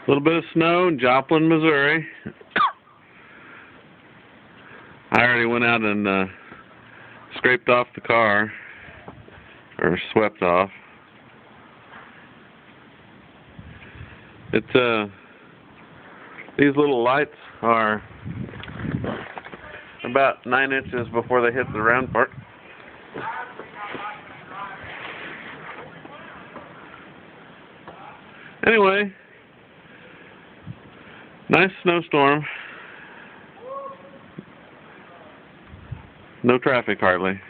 A little bit of snow in Joplin, Missouri. I already went out and scraped off the car, or swept off. It's these little lights are about 9 inches before they hit the round part. Anyway, nice snowstorm. No traffic hardly.